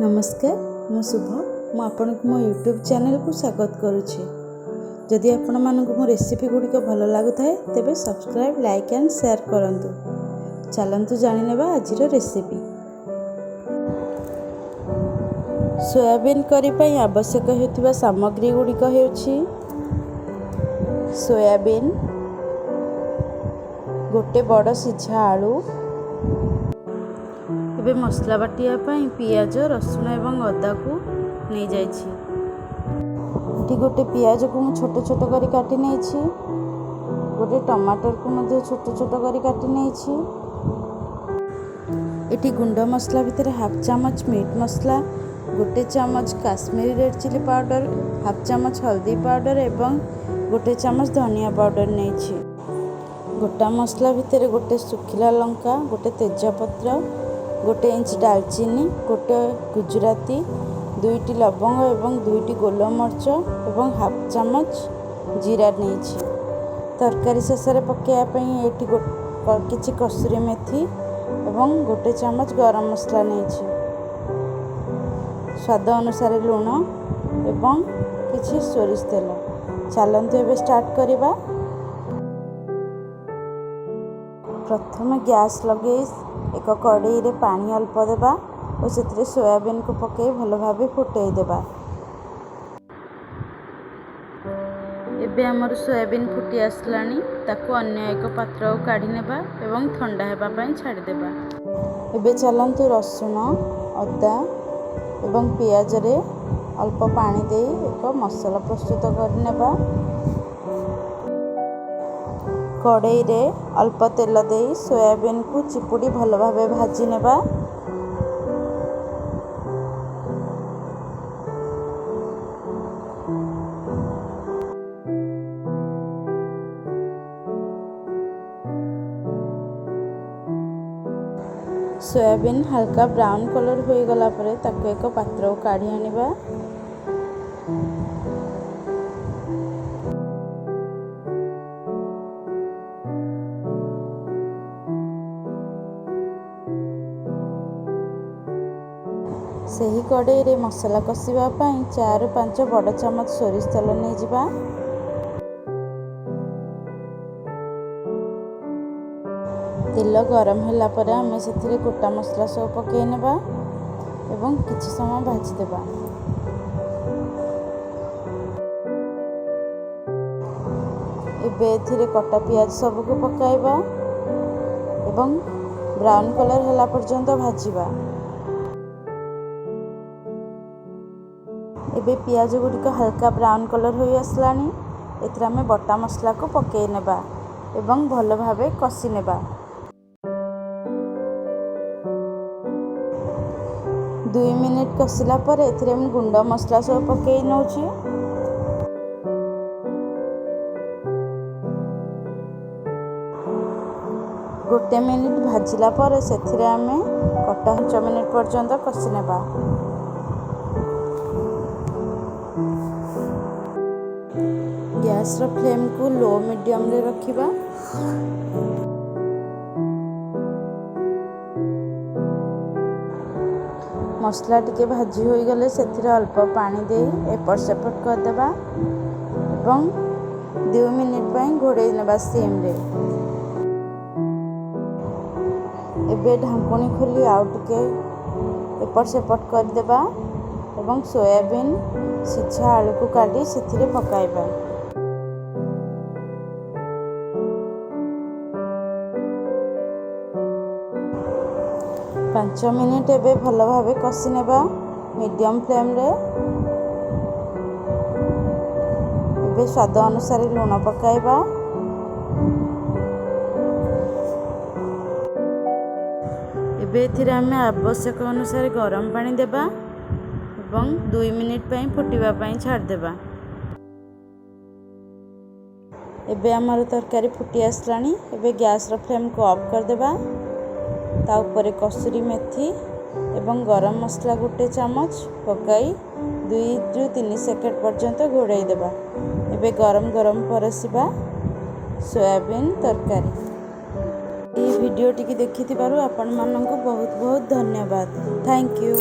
नमस्कार मु शुभ मु आपण को मो यूट्यूब चैनल को स्वागत करुछि। जदि आपण मानक मो रेसिपी गुड़िक भल लगुए तेबे सब्सक्राइब लाइक एंड शेयर करंतु। चलंतु जानि नेबा आजिर रेसिपी। सोयाबीन करी पई आवश्यक हेतुवा सामग्री गुड़िक हेउछि सोयाबीन, गोटे बड़ सिझा आलू, एबे मसला बाटिया पई पियाज रसुण एवं अदा को नहीं जाइछि। एठी गोटे पियाज को मु छोट छोट करी काटी नेछि, गोटे टमाटर को मध्य छोट छोट करी काटी नेछि। एठी गुंड मसला भितर हाफ चामच मीट मसला, गोटे चामच Kashmiri red chilli powder, half चामच हल्दी पाउडर एवं गोटे चामच धनिया पाउडर नेछि। गोटा मसला भितर गोटे सुखिला लंका, गोटे तेजपत्र, गोटे इंच दालचीनी, गोटे गुजराती, दुईटी लवंग एवं दुईटी गोलमरिच एवं हाफ चामच जीरा नेछि। तरकारी शेष में पकाइबा एठी किछि कसूरी मेथी एवं गोटे चामच गरम मसला नेछि। स्वाद अनुसार लुण एवं किछि सोरिष तेल। चलंतु एबे स्टार्ट करिबा। प्रथम गैस लगे एक कड़ाई रे पानी अल्प देबा और से सोयाबीन को पकई भल भाव फुटई देबा। एबे हमर सोयाबीन फुटी आसलानी, ताको अन्य एक पात्र काढ़ी नेबा एवं ठंडा हेबा पई छाड़ी देबा। एबे चलंतु रसुण, अदा एवं पियाज रे अल्प पानी दे एक मसला प्रस्तुत कर नेबा। कड़ाई रे अल्प तेल दे सोयाबीन को चिपुड़ी भल भावे भाजी नेबा। सोयाबीन हल्का ब्राउन कलर हो गला परे ताको एक पात्र काढ़ी आनिबा। सही कड़ाई रे मसला कषिबा पई 4-5 बड़ चामच सोरिष तेल नहीं जिबा। तेल गरम होला परे आमे सेथिरे गोटा मसला सब पकाई नेबा एवं किछि समय भाजी देबा। एबे एथिरे कटा पियाज सब को पकाइबा एवं ब्राउन कलर होला पर्यंत भाजीबा। एबे पियाज गुड़िक हल्का ब्राउन कलर हो आसलानी, एथिरे आमे बटा मसला को पकाई नेबा एवं भल भावे कषि नेबा। 2 मिनिट कषिला पर एथिरे हम गुंड मसला सब पकाई नउछि। गोटे मिनिट भाजिला पर सेथिरे आमे कटा 5 मिनिट पर्यंत कषि नेबा। गैस रो फ्लेम को लो मीडियम रे रखिबा। मसला टिके भाजी हो गले सेथिरे अल्प पानी दे एपट सेपट कर देबा एवं 2 मिनिट पई घोड़े नेबा सिम रे। एबे ढांकुनी खोली आउ टिके एपट सेपट कर देबा एवं सोयाबीन सिझा आलू को काटी सेथिरे पकाइबा। पाँच मिनिट एबे भल भावे कषि नेबा मीडियम फ्लेम रे। एबे स्वाद अनुसार लुण पकाइबा। एबे एथिरे आमे आवश्यक अनुसार गरम पानी देबा एवं 2 मिनिट पई फुटिबा पई छाड़ देबा। एबे हमर तरकारी फुटी आसलानी, एबे गैस रो फ्लेम को ऑफ कर देबा। ता ऊपर कसूरी मेथी एवं गरम मसला गोटे चामच पकाई 2-3 सेकेंड पर्यंत घोड़ाई देबा। एबे गरम गरम परसिबा सोयाबीन तरकारी। ये वीडियो टी देखि आपण मानक बहुत बहुत धन्यवाद। Thank you.